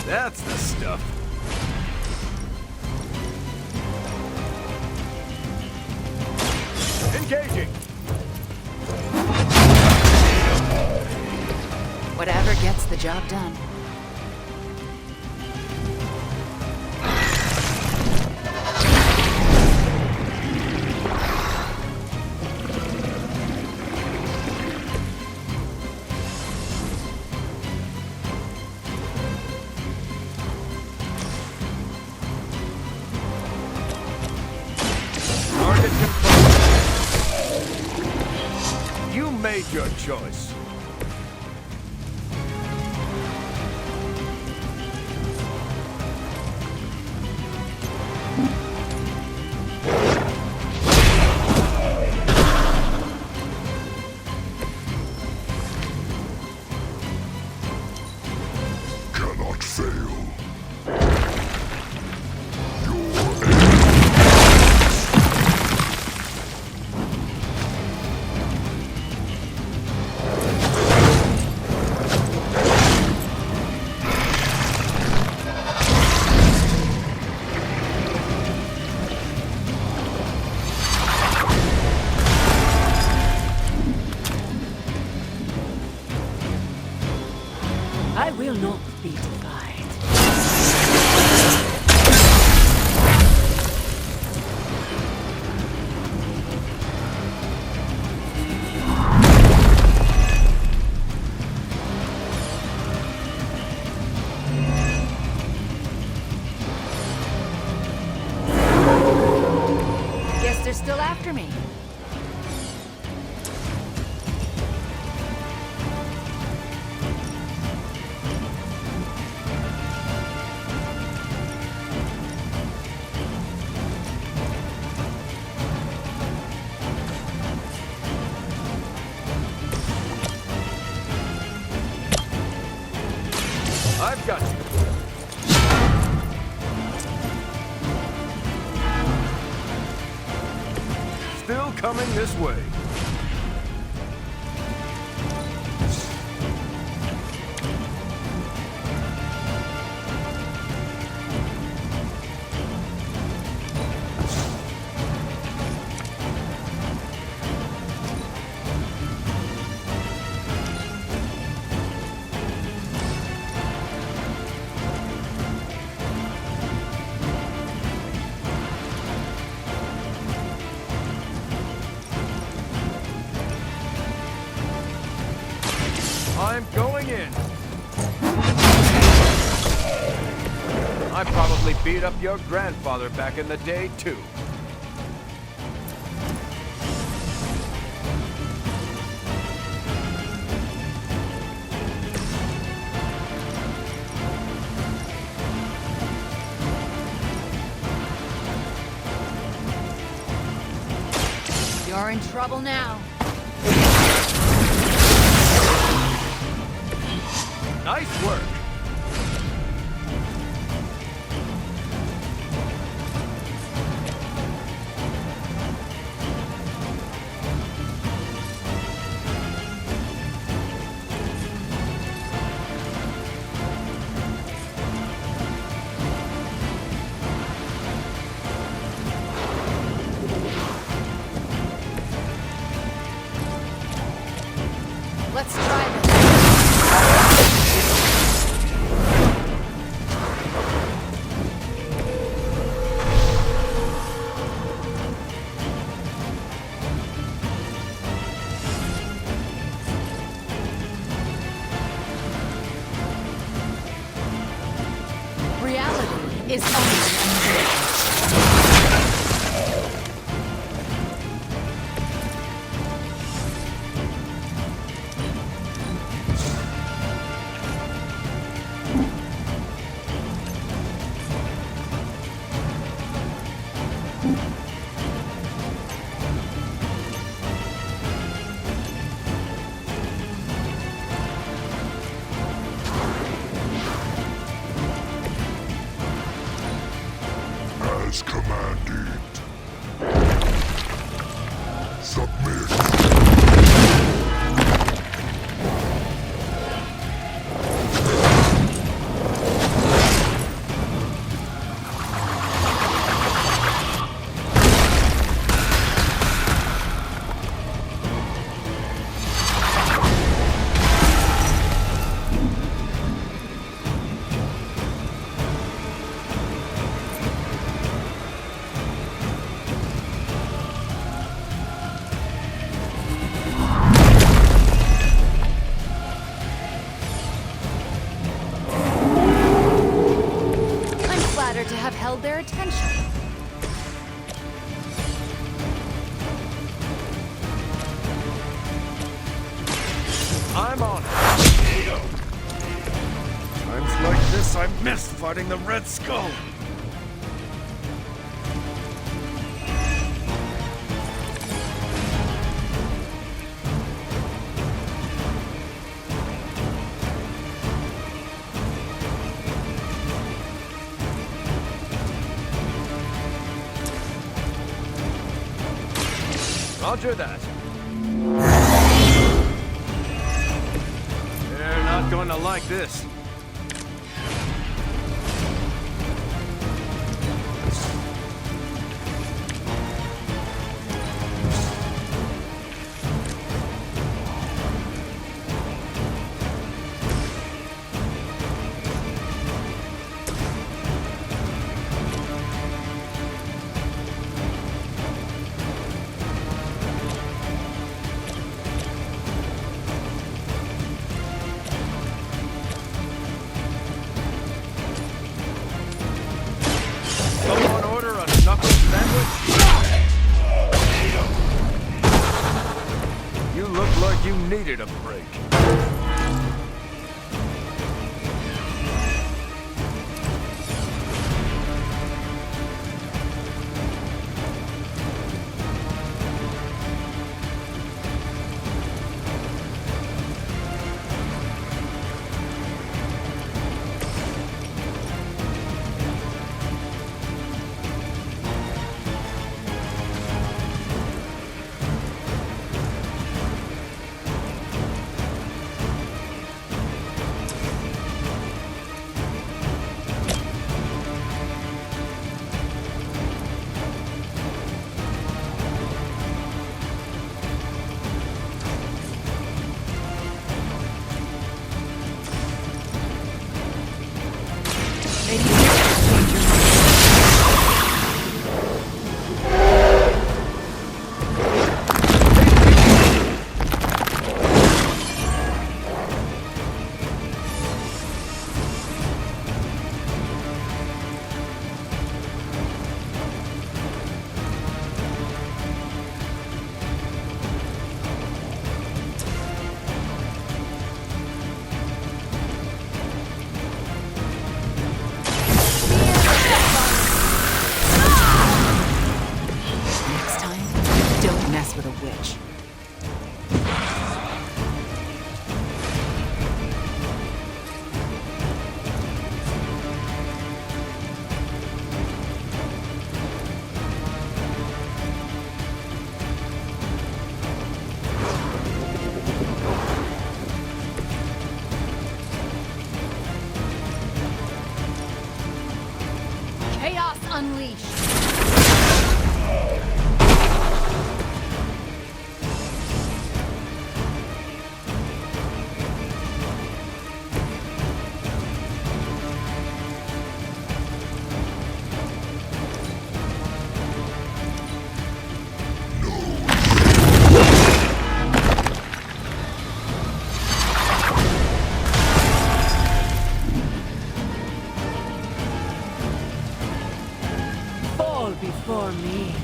That's the stuff. Engaging. Whatever gets the job done. Target confirmed. You made your choice. Cannot fail. I will not be defied. Guess they're still after me. I've got you. Still coming this way. I'm going in. I probably beat up your grandfather back in the day, too. You're in trouble now. Nice work. Let's try this. Reality is only their attention. I'm on it. Times like this, I miss fighting the Red Skull. Roger that. They're not going to like this. Someone order a knuckle sandwich? You look like you needed a break. Maybe you should change your mind. Next time, don't mess with a witch. Chaos Unleashed! Fall before me.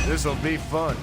This'll be fun.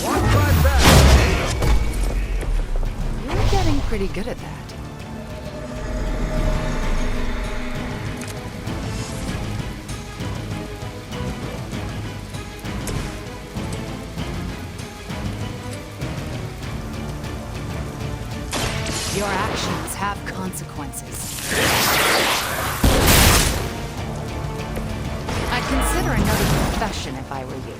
Walk right back. You're getting pretty good at that. have consequences. I'd consider another profession if I were you.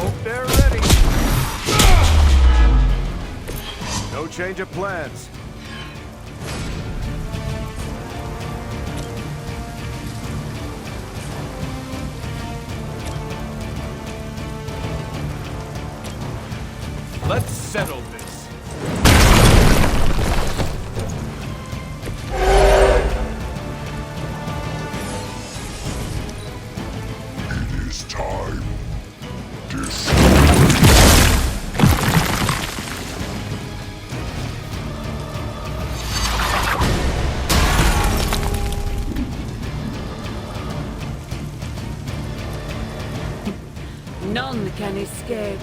Hope they're ready. No change of plans. Let's settle this. It is time. None can escape.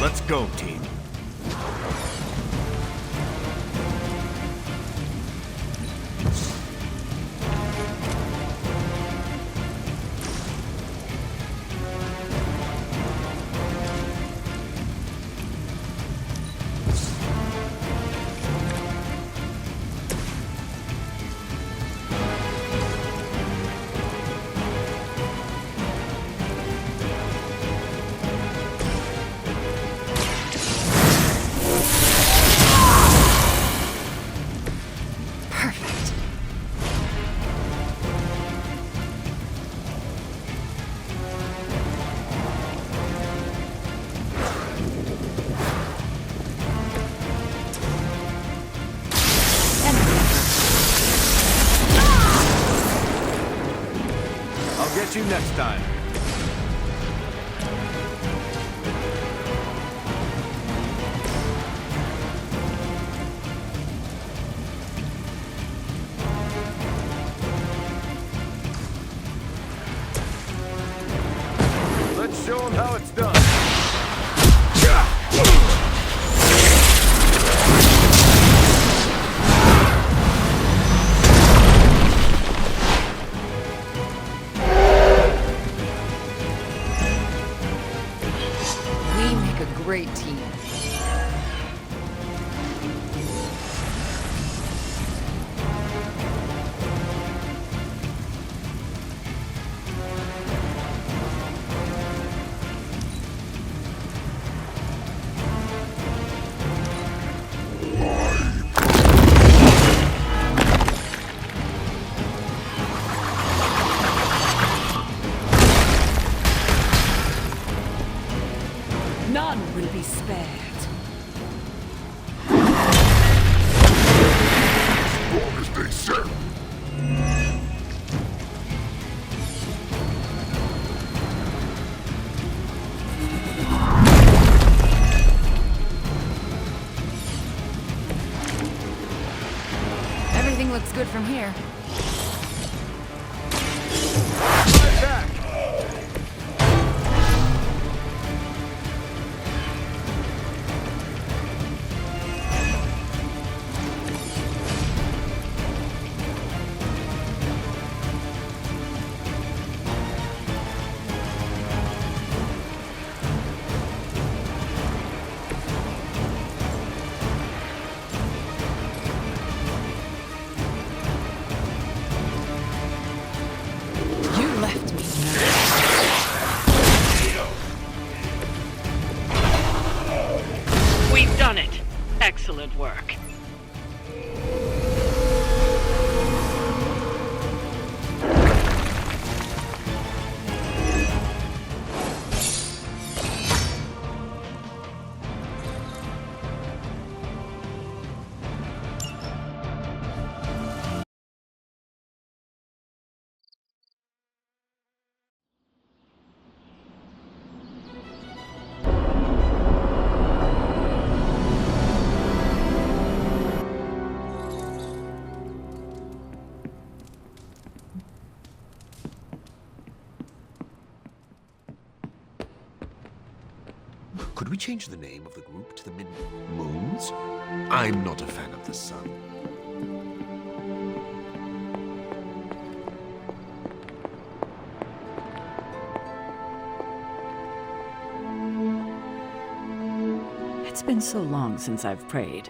Let's go, team. Perfect. I'll get you next time. Let's show them how it's done. We make a great team. None will be spared. Strong as they said. Everything looks good from here. Right back. work. Could we change the name of the group to the Mid-Moons? I'm not a fan of the sun. It's been so long since I've prayed.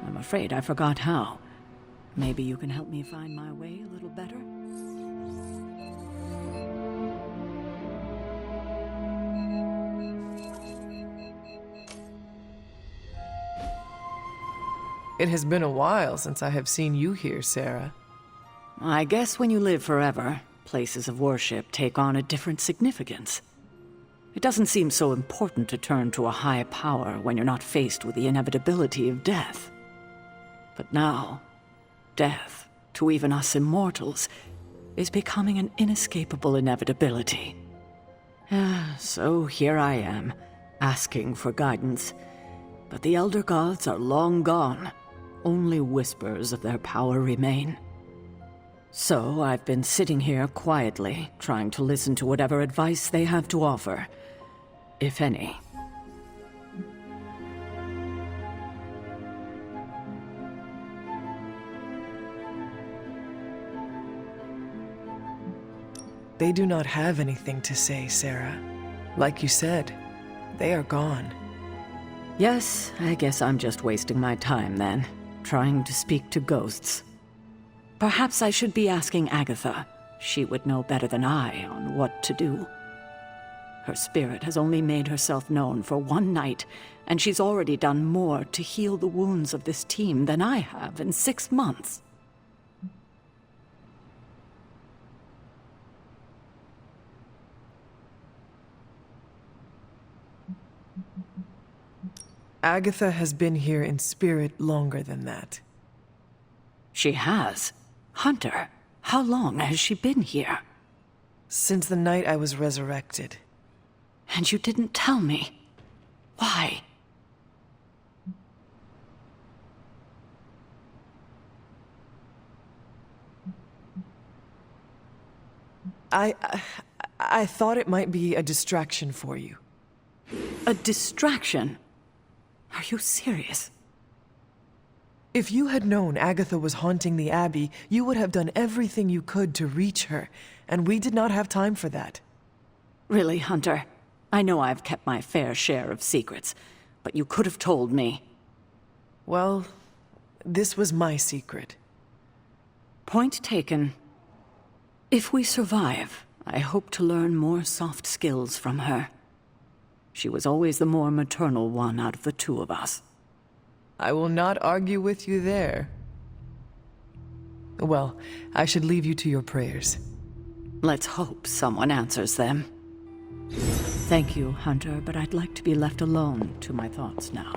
I'm afraid I forgot how. Maybe you can help me find my way a little better? It has been a while since I have seen you here, Sarah. I guess when you live forever, places of worship take on a different significance. It doesn't seem so important to turn to a high power when you're not faced with the inevitability of death. But now, death, to even us immortals, is becoming an inescapable inevitability. So here I am, asking for guidance. But the Elder Gods are long gone. Only whispers of their power remain. So I've been sitting here quietly, trying to listen to whatever advice they have to offer, if any. They do not have anything to say, Sarah. Like you said, they are gone. Yes, I guess I'm just wasting my time then, trying to speak to ghosts. Perhaps I should be asking Agatha. She would know better than I on what to do. Her spirit has only made herself known for one night, and she's already done more to heal the wounds of this team than I have in 6 months. Agatha has been here in spirit longer than that. She has? Hunter, how long has she been here? Since the night I was resurrected. And you didn't tell me. Why? I thought it might be a distraction for you. A distraction? Are you serious? If you had known Agatha was haunting the Abbey, you would have done everything you could to reach her, and we did not have time for that. Really, Hunter? I know I've kept my fair share of secrets, but you could have told me. Well, this was my secret. Point taken. If we survive, I hope to learn more soft skills from her. She was always the more maternal one out of the two of us. I will not argue with you there. Well, I should leave you to your prayers. Let's hope someone answers them. Thank you, Hunter, but I'd like to be left alone to my thoughts now.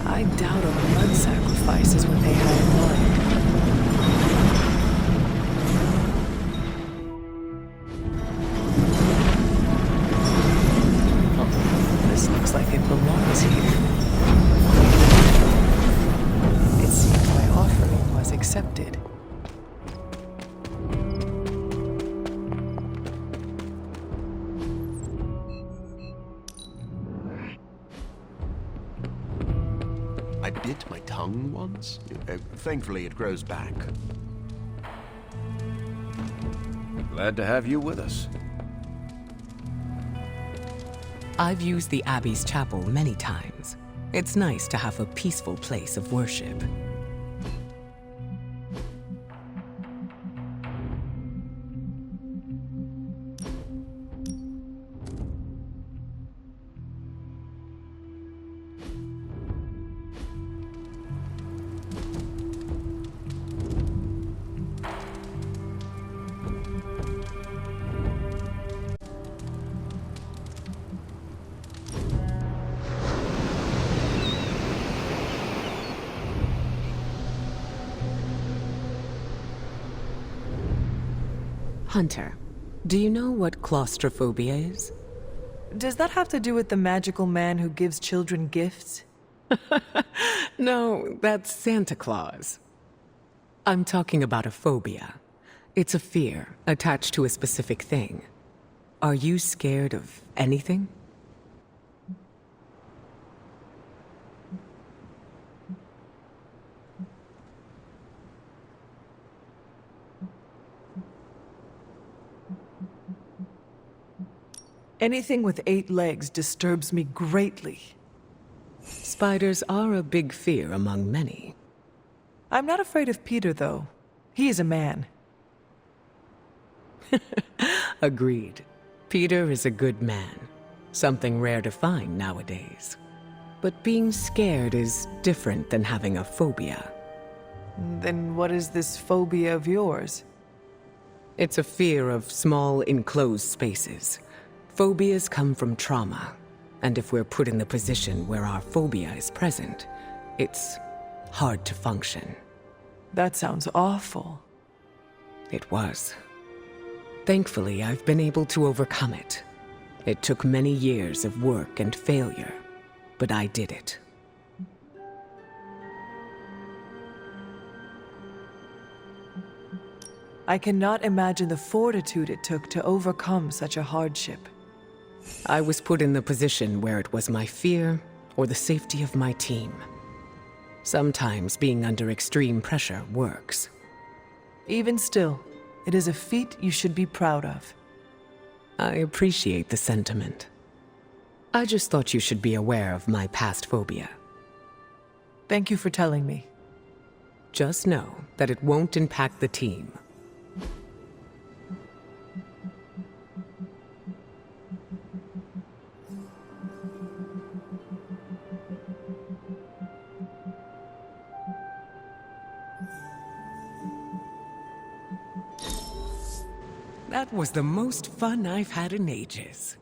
I doubt a blood sacrifice is what they had in mind. Oh, this looks like it belongs here. It seems my offering was accepted. I bit my tongue once. Thankfully, it grows back. Glad to have you with us. I've used the Abbey's chapel many times. It's nice to have a peaceful place of worship. Hunter, do you know what claustrophobia is? Does that have to do with the magical man who gives children gifts? No, that's Santa Claus. I'm talking about a phobia. It's a fear attached to a specific thing. Are you scared of anything? Anything with 8 legs disturbs me greatly. Spiders are a big fear among many. I'm not afraid of Peter, though. He is a man. Agreed. Peter is a good man. Something rare to find nowadays. But being scared is different than having a phobia. Then what is this phobia of yours? It's a fear of small, enclosed spaces. Phobias come from trauma, and if we're put in the position where our phobia is present, it's hard to function. That sounds awful. It was. Thankfully, I've been able to overcome it. It took many years of work and failure, but I did it. I cannot imagine the fortitude it took to overcome such a hardship. I was put in the position where it was my fear or the safety of my team. Sometimes being under extreme pressure works. Even still, it is a feat you should be proud of. I appreciate the sentiment. I just thought you should be aware of my past phobia. Thank you for telling me. Just know that it won't impact the team. That was the most fun I've had in ages.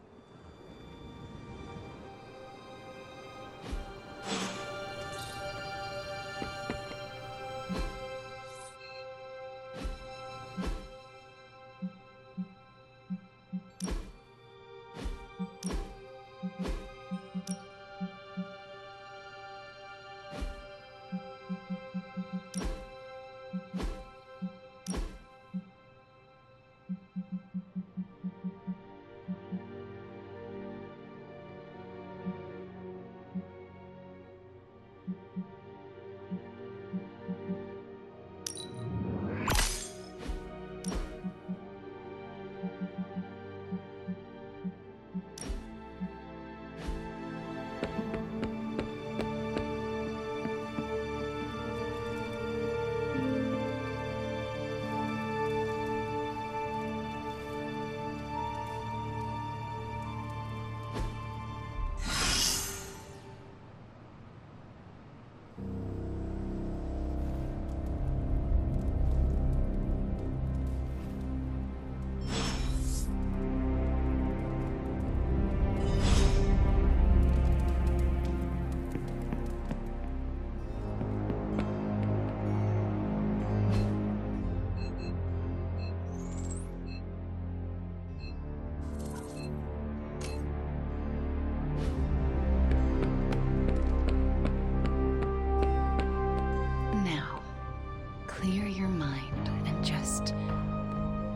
Clear your mind and just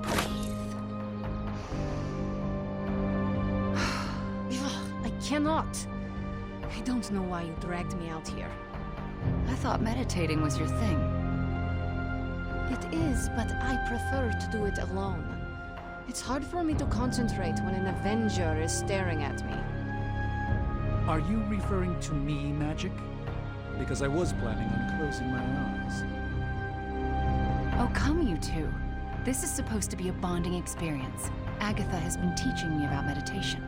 breathe. I cannot. I don't know why you dragged me out here. I thought meditating was your thing. It is, but I prefer to do it alone. It's hard for me to concentrate when an Avenger is staring at me. Are you referring to me, Magic? Because I was planning on closing my eyes. Oh, come you two. This is supposed to be a bonding experience. Agatha has been teaching me about meditation.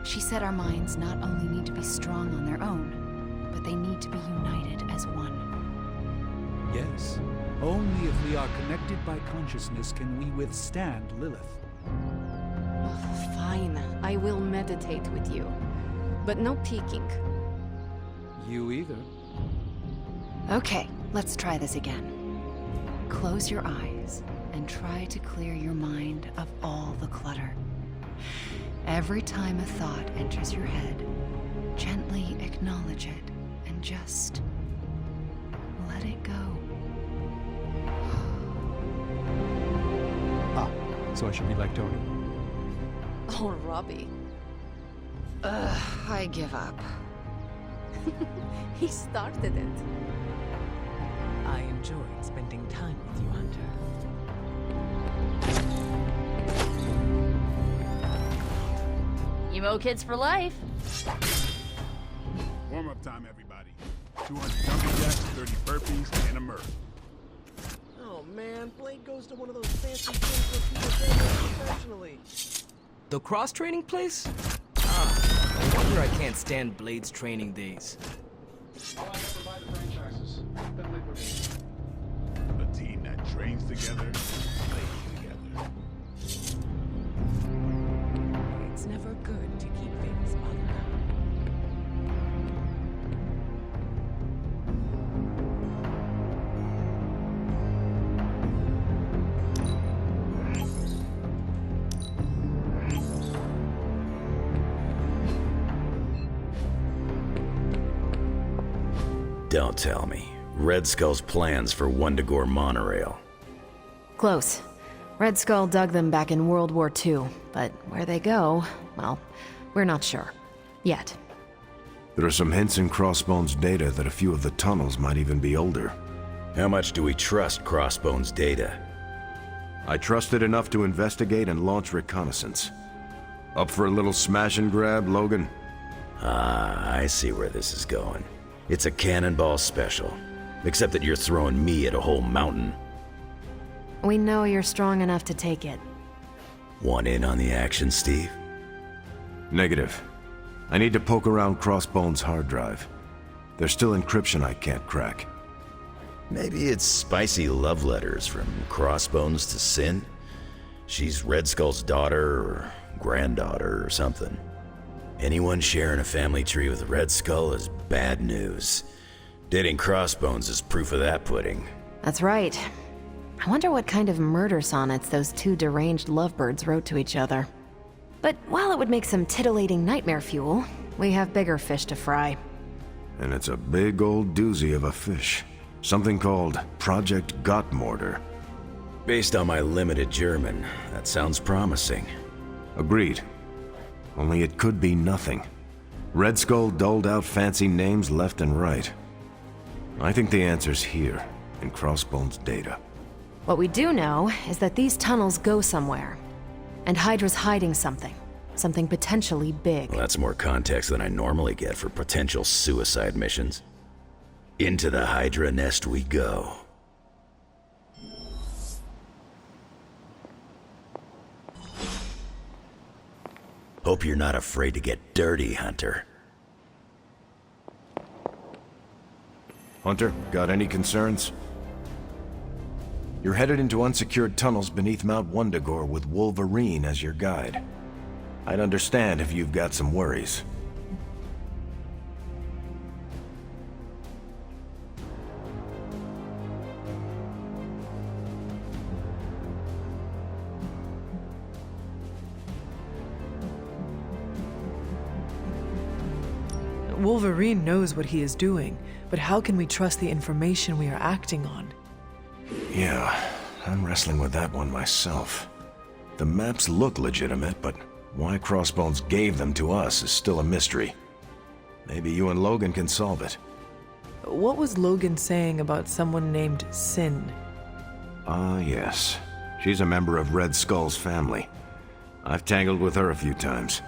She said our minds not only need to be strong on their own, but they need to be united as one. Yes. Only if we are connected by consciousness can we withstand Lilith. Oh, fine. I will meditate with you. But no peeking. You either. Okay, let's try this again. Close your eyes and try to clear your mind of all the clutter. Every time a thought enters your head, gently acknowledge it and just let it go. So I should be like Tony. Oh, Robbie. Ugh, I give up. He started it. I enjoyed spending time with you, Hunter. Emo kids for life. Warm-up time, everybody. 200 jumping jacks, 30 burpees, and a Murph. Oh man, Blade goes to one of those fancy gyms where people train professionally. The cross-training place? Ah, no wonder I can't stand Blade's training days. A team that trains together, plays together. It's never good to keep things bottled up. Don't tell me. Red Skull's plans for Wundagore monorail. Close. Red Skull dug them back in World War II, but where they go, well, we're not sure. Yet. There are some hints in Crossbone's data that a few of the tunnels might even be older. How much do we trust Crossbone's data? I trust it enough to investigate and launch reconnaissance. Up for a little smash and grab, Logan? Ah, I see where this is going. It's a cannonball special. Except that you're throwing me at a whole mountain. We know you're strong enough to take it. Want in on the action, Steve? Negative. I need to poke around Crossbone's hard drive. There's still encryption I can't crack. Maybe it's spicy love letters from Crossbones to Sin? She's Red Skull's daughter or granddaughter or something. Anyone sharing a family tree with Red Skull is bad news. Dating Crossbones is proof of that pudding. That's right. I wonder what kind of murder sonnets those two deranged lovebirds wrote to each other. But while it would make some titillating nightmare fuel, we have bigger fish to fry. And it's a big old doozy of a fish. Something called Project Gottmorder. Based on my limited German, that sounds promising. Agreed. Only it could be nothing. Red Skull doled out fancy names left and right. I think the answer's here, in Crossbone's data. What we do know is that these tunnels go somewhere. And Hydra's hiding something. Something potentially big. Well, that's more context than I normally get for potential suicide missions. Into the Hydra nest we go. Hope you're not afraid to get dirty, Hunter. Hunter, got any concerns? You're headed into unsecured tunnels beneath Mount Wundagore with Wolverine as your guide. I'd understand if you've got some worries. Wolverine knows what he is doing, but how can we trust the information we are acting on? Yeah, I'm wrestling with that one myself. The maps look legitimate, but why Crossbones gave them to us is still a mystery. Maybe you and Logan can solve it. What was Logan saying about someone named Sin? Ah, yes. She's a member of Red Skull's family. I've tangled with her a few times.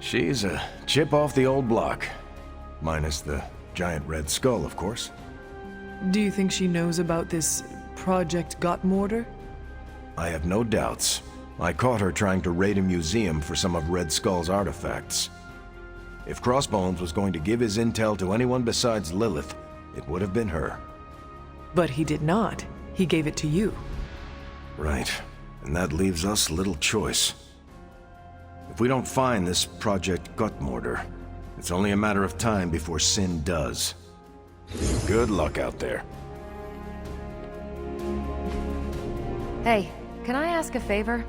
She's a chip off the old block. Minus the giant red skull, of course. Do you think she knows about this Project Gottmortar? I have no doubts. I caught her trying to raid a museum for some of Red Skull's artifacts. If Crossbones was going to give his intel to anyone besides Lilith, it would have been her. But he did not. He gave it to you. Right. And that leaves us little choice. If we don't find this Project Gottmortar, it's only a matter of time before Sin does. Good luck out there. Hey, can I ask a favor?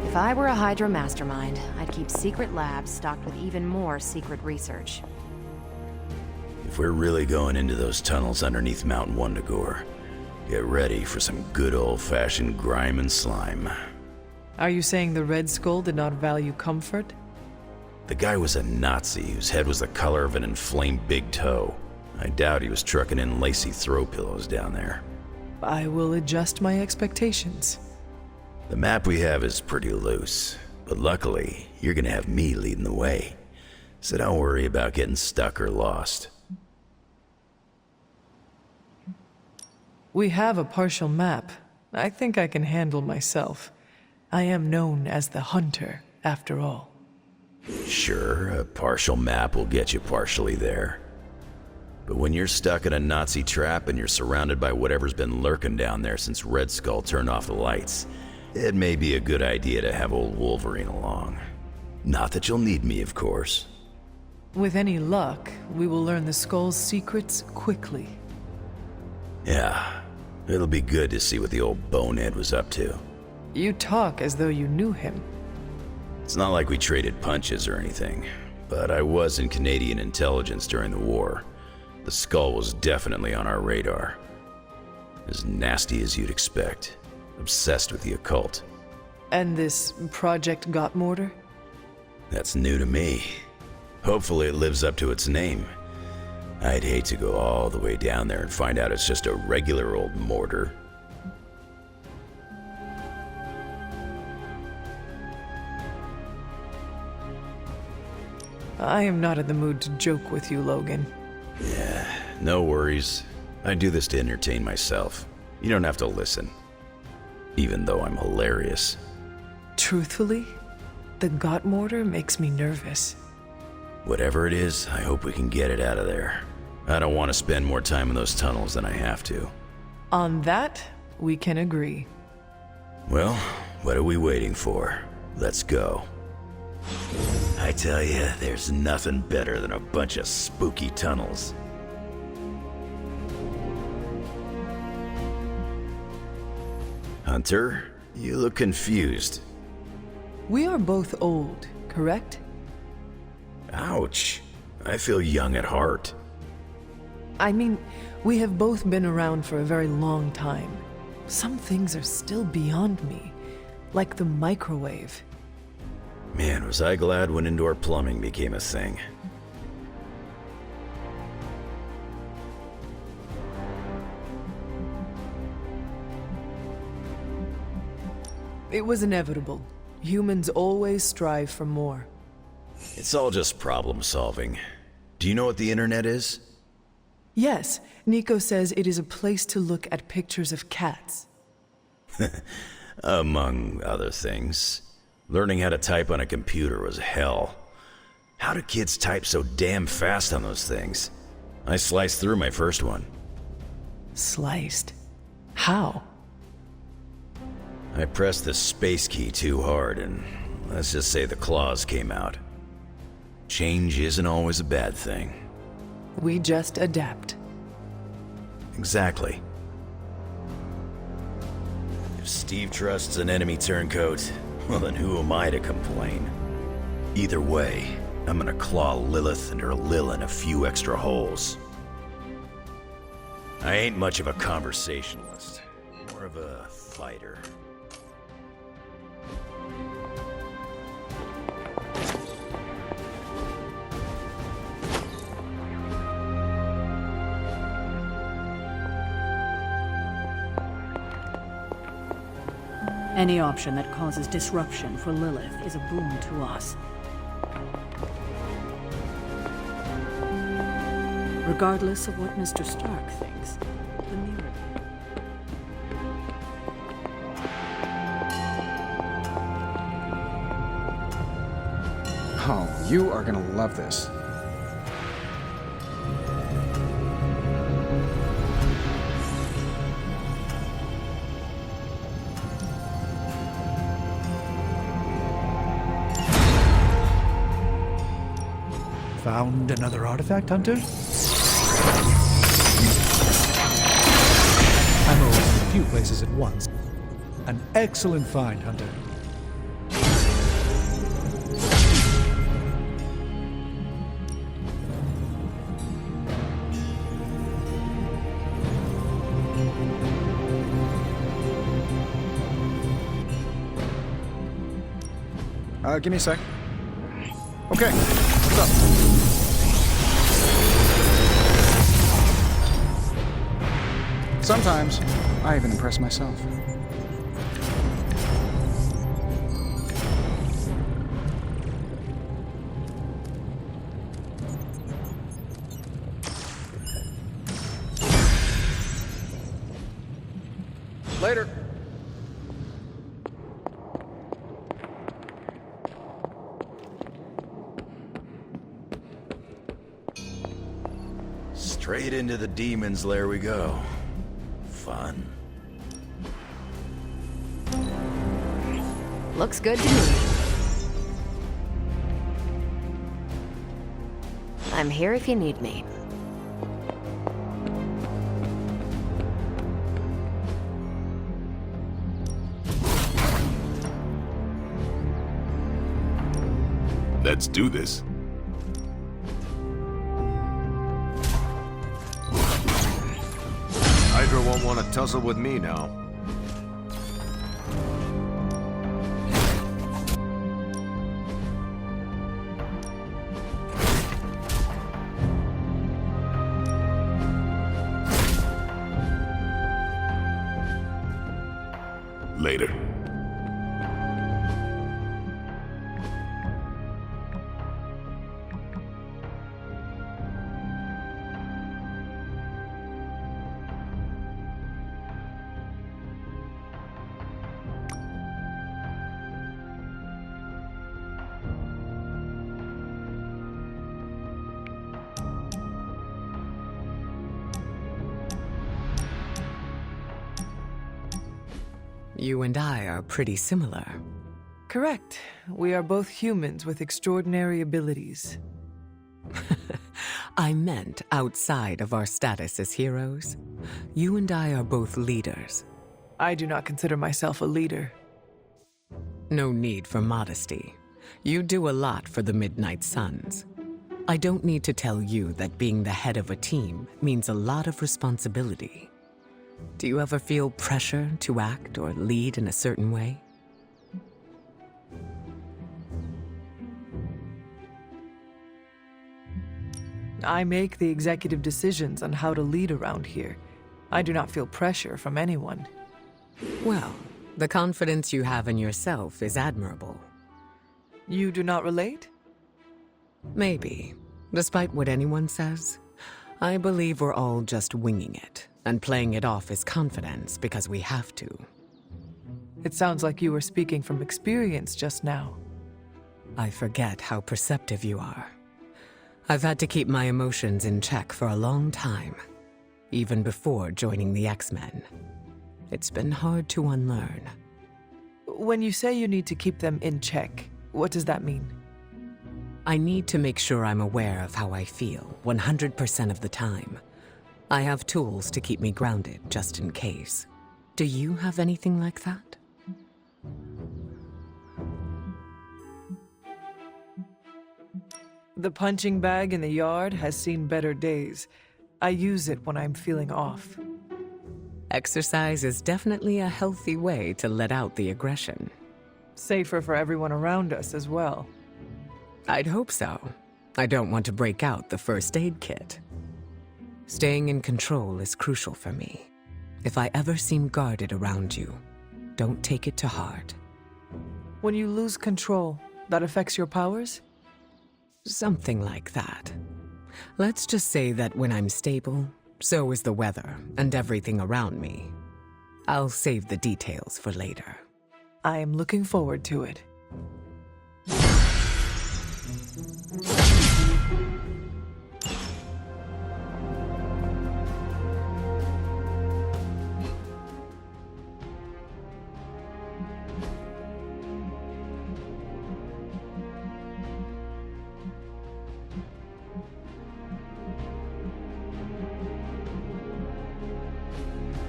If I were a Hydra mastermind, I'd keep secret labs stocked with even more secret research. If we're really going into those tunnels underneath Mount Wundagore, get ready for some good old-fashioned grime and slime. Are you saying the Red Skull did not value comfort? The guy was a Nazi whose head was the color of an inflamed big toe. I doubt he was trucking in lacy throw pillows down there. I will adjust my expectations. The map we have is pretty loose, but luckily, you're gonna have me leading the way. So don't worry about getting stuck or lost. We have a partial map. I think I can handle myself. I am known as the Hunter, after all. Sure, a partial map will get you partially there. But when you're stuck in a Nazi trap and you're surrounded by whatever's been lurking down there since Red Skull turned off the lights, it may be a good idea to have old Wolverine along. Not that you'll need me, of course. With any luck, we will learn the Skull's secrets quickly. Yeah, it'll be good to see what the old bonehead was up to. You talk as though you knew him. It's not like we traded punches or anything, but I was in Canadian intelligence during the war. The Skull was definitely on our radar. As nasty as you'd expect. Obsessed with the occult. And this Project Gottmortar? That's new to me. Hopefully it lives up to its name. I'd hate to go all the way down there and find out it's just a regular old mortar. I am not in the mood to joke with you, Logan. Yeah, no worries. I do this to entertain myself. You don't have to listen. Even though I'm hilarious. Truthfully, the Gottmortar makes me nervous. Whatever it is, I hope we can get it out of there. I don't want to spend more time in those tunnels than I have to. On that, we can agree. Well, what are we waiting for? Let's go. I tell you, there's nothing better than a bunch of spooky tunnels. Hunter, you look confused. We are both old, correct? Ouch. I feel young at heart. I mean, we have both been around for a very long time. Some things are still beyond me, like the microwave. Man, was I glad when indoor plumbing became a thing. It was inevitable. Humans always strive for more. It's all just problem solving. Do you know what the internet is? Yes, Nico says it is a place to look at pictures of cats. Among other things. Learning how to type on a computer was hell. How do kids type so damn fast on those things? I sliced through my first one. Sliced? How? I pressed the space key too hard and let's just say the claws came out. Change isn't always a bad thing. We just adapt. Exactly. If Steve trusts an enemy turncoat, well then who am I to complain? Either way, I'm gonna claw Lilith and her Lil in a few extra holes. I ain't much of a conversationalist, more of a fighter. Any option that causes disruption for Lilith is a boon to us. Regardless of what Mr. Stark thinks, the mirror... Oh, you are gonna love this. Found another artifact, Hunter? I'm always in a few places at once. An excellent find, Hunter. Give me a sec. Okay, what's up? Sometimes, I even impress myself. Later. Straight into the demon's lair we go. Fun. Looks good to me. I'm here if you need me. Let's do this. Hydra won't want to tussle with me now. Later. You and I are pretty similar. Correct. We are both humans with extraordinary abilities. I meant outside of our status as heroes. You and I are both leaders. I do not consider myself a leader. No need for modesty. You do a lot for the Midnight Suns. I don't need to tell you that being the head of a team means a lot of responsibility. Do you ever feel pressure to act or lead in a certain way? I make the executive decisions on how to lead around here. I do not feel pressure from anyone. Well, the confidence you have in yourself is admirable. You do not relate? Maybe. Despite what anyone says, I believe we're all just winging it and playing it off as confidence because we have to. It sounds like you were speaking from experience just now. I forget how perceptive you are. I've had to keep my emotions in check for a long time, even before joining the X-Men. It's been hard to unlearn. When you say you need to keep them in check, what does that mean? I need to make sure I'm aware of how I feel 100% of the time. I have tools to keep me grounded, just in case. Do you have anything like that? The punching bag in the yard has seen better days. I use it when I'm feeling off. Exercise is definitely a healthy way to let out the aggression. Safer for everyone around us as well. I'd hope so. I don't want to break out the first aid kit. Staying in control is crucial for me. If I ever seem guarded around you, Don't take it to heart. When you lose control, that affects your powers? Something like that. Let's just say that when I'm stable, so is the weather and everything around me. I'll save the details for later. I am looking forward to it.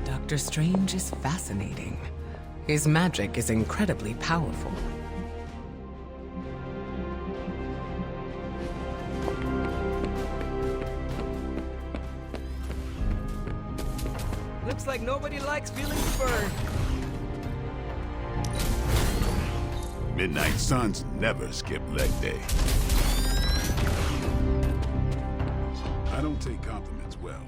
Doctor Strange is fascinating. His magic is incredibly powerful. Looks like nobody likes feeling the burn. Midnight Suns never skip leg day. I don't take compliments well.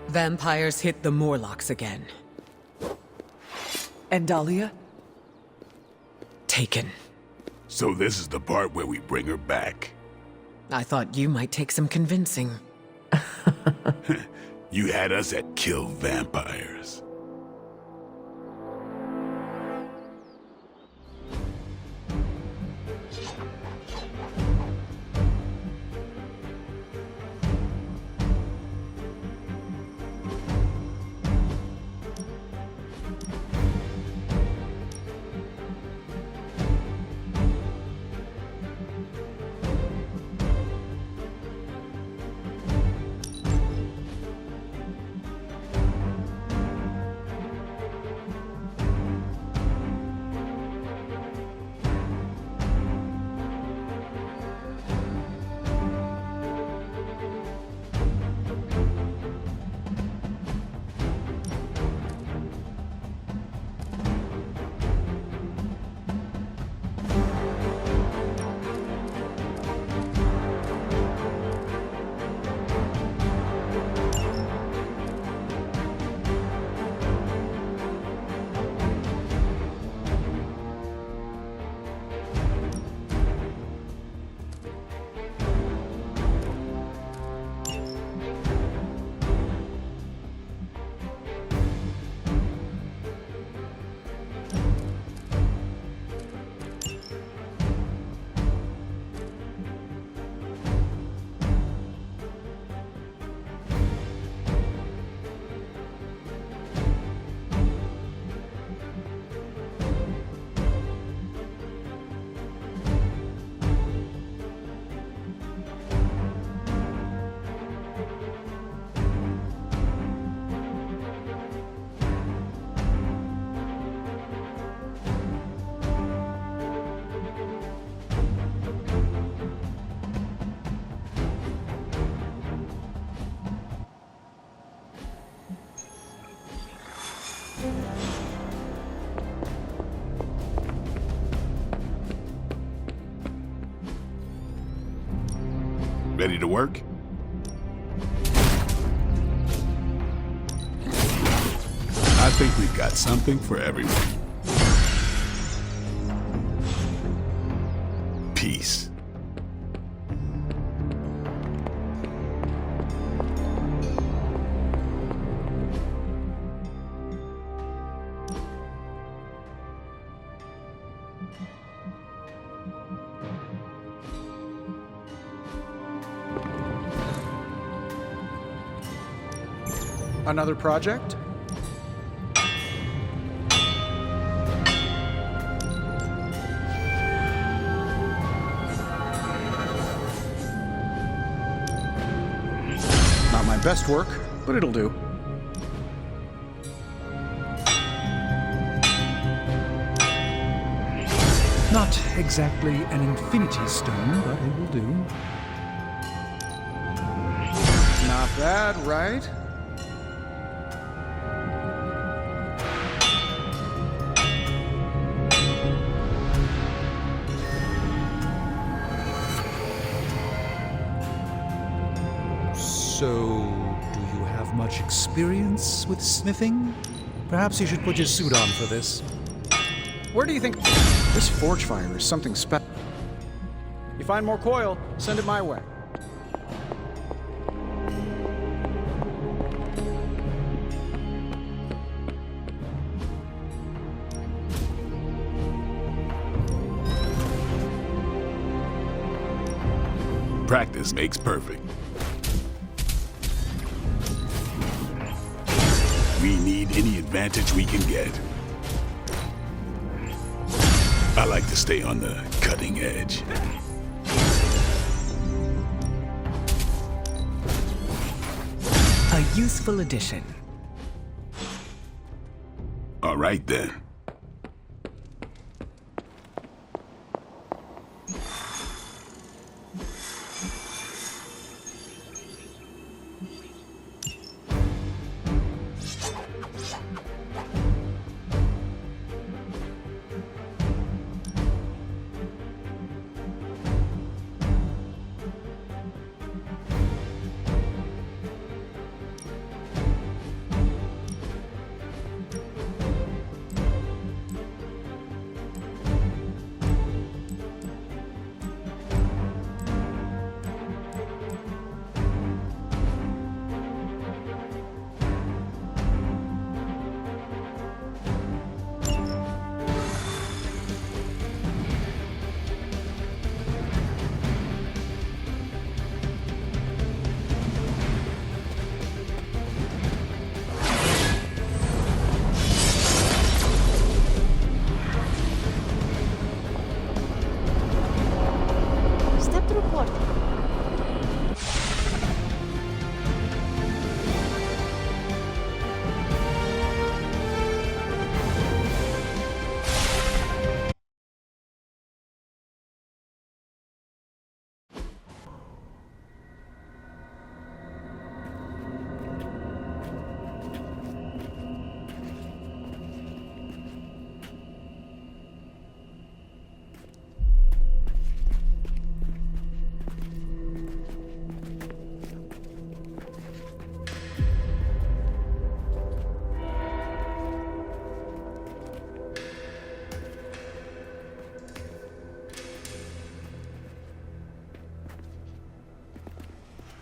Vampires hit the Morlocks again. And Dahlia? Taken. So this is the part where we bring her back. I thought you might take some convincing. You had us at kill vampires. Ready to work? I think we've got something for everyone. Peace. Another project? Not my best work, but it'll do. Not exactly an infinity stone, but it will do. Not bad, right? So, do you have much experience with smithing? Perhaps you should put your suit on for this. Where do you think... This forge fire is something special. You find more coil, send it my way. Practice makes perfect. We need any advantage we can get. I like to stay on the cutting edge. A useful addition. All right then.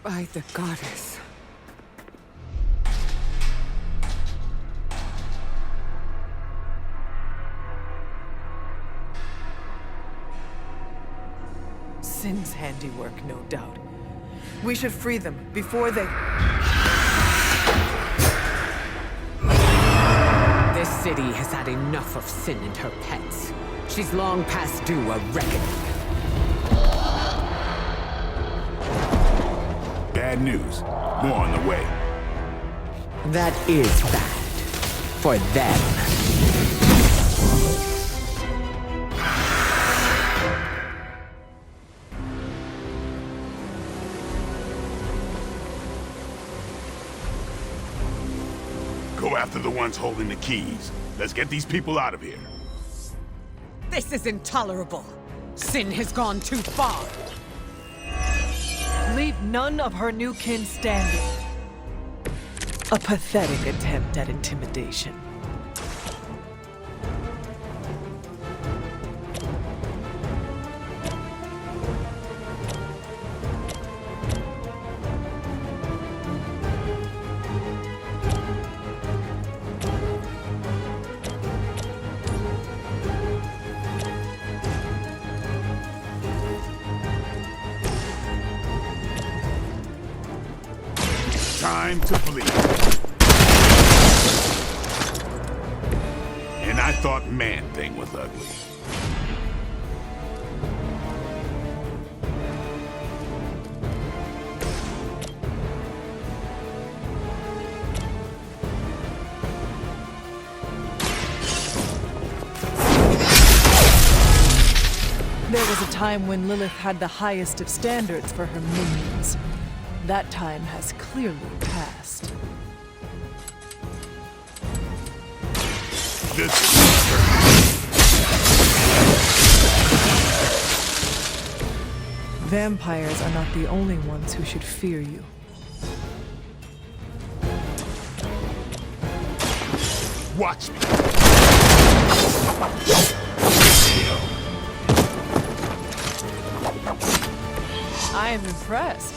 By the goddess. Sin's handiwork, no doubt. We should free them before they... This city has had enough of Sin and her pets. She's long past due a reckoning. Bad news. More on the way. That is bad. For them. Go after the ones holding the keys. Let's get these people out of here. This is intolerable. Sin has gone too far. Leave none of her new kin standing. A pathetic attempt at intimidation. Time to bleed. And I thought Man-Thing was ugly. There was a time when Lilith had the highest of standards for her minions. That time has clearly passed. Vampires are not the only ones who should fear you. Watch me. I am impressed.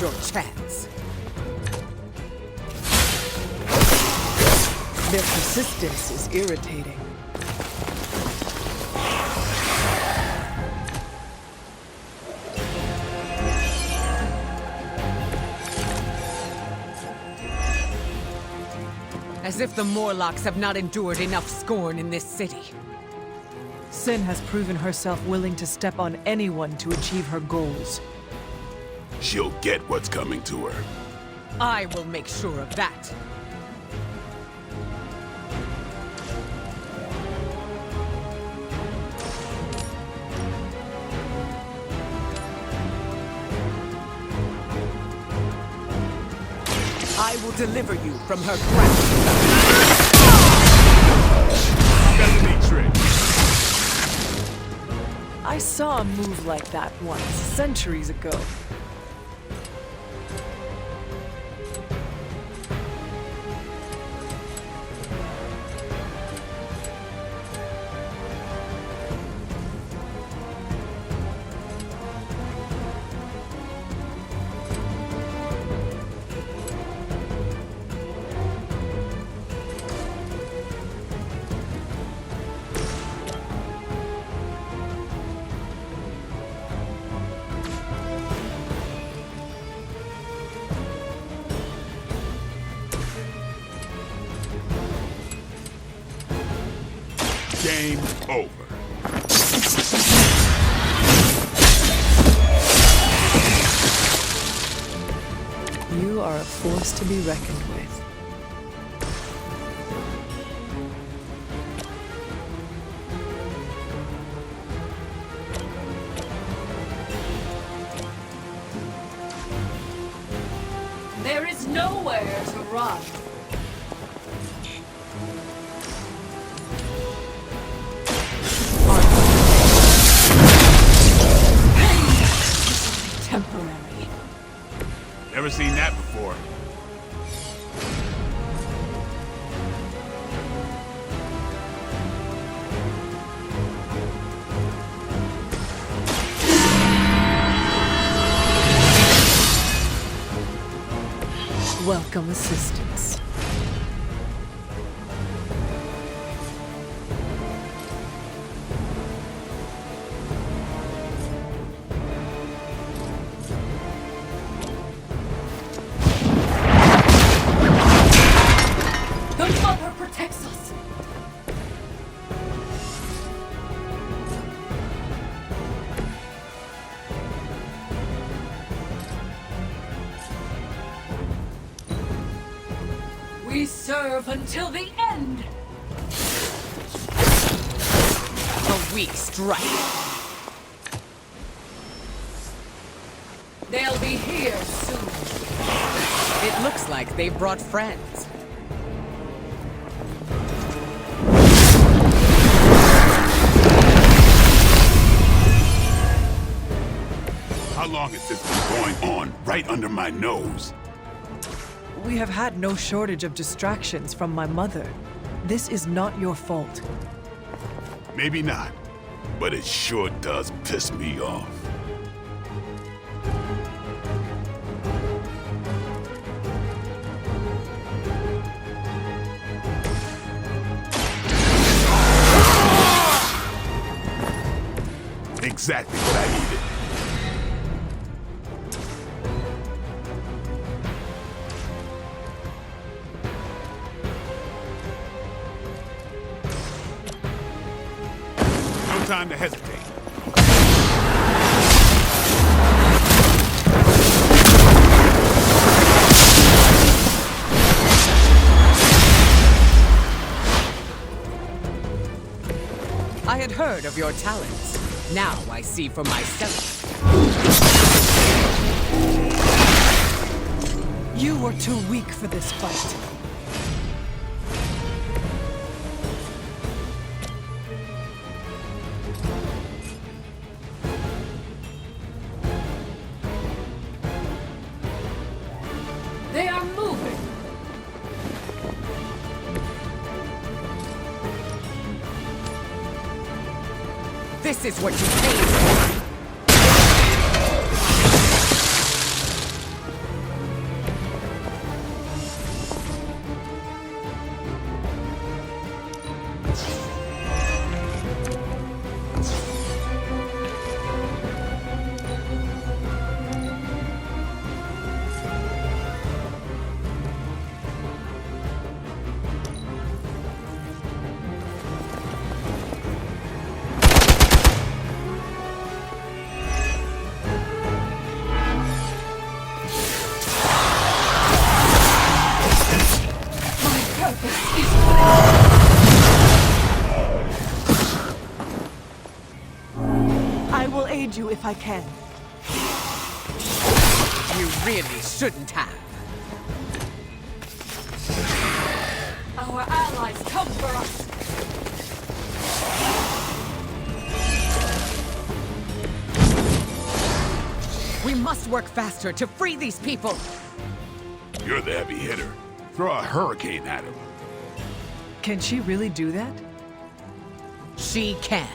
Your chance. Their persistence is irritating. As if the Morlocks have not endured enough scorn in this city. Sin has proven herself willing to step on anyone to achieve her goals. She'll get what's coming to her. I will make sure of that. I will deliver you from her grasp. Destiny trick. I saw a move like that once, centuries ago. Game over. You are a force to be reckoned with. There is nowhere to run. Temporary. Never seen that before. Welcome assistance. The Mother protects us. serve until the end. A weak strike. They'll be here soon. It looks like they've brought friends. How long has this been going on right under my nose? We have had no shortage of distractions from my mother. This is not your fault. Maybe not, but it sure does piss me off. Exactly what I needed. No time to hesitate. I had heard of your talents. Now I see for myself. You were too weak for this fight. They are moving. This is what you paid for. I will aid you if I can. You really shouldn't have. Our allies come for us. We must work faster to free these people. You're the heavy hitter. Throw a hurricane at him. Can she really do that? She can.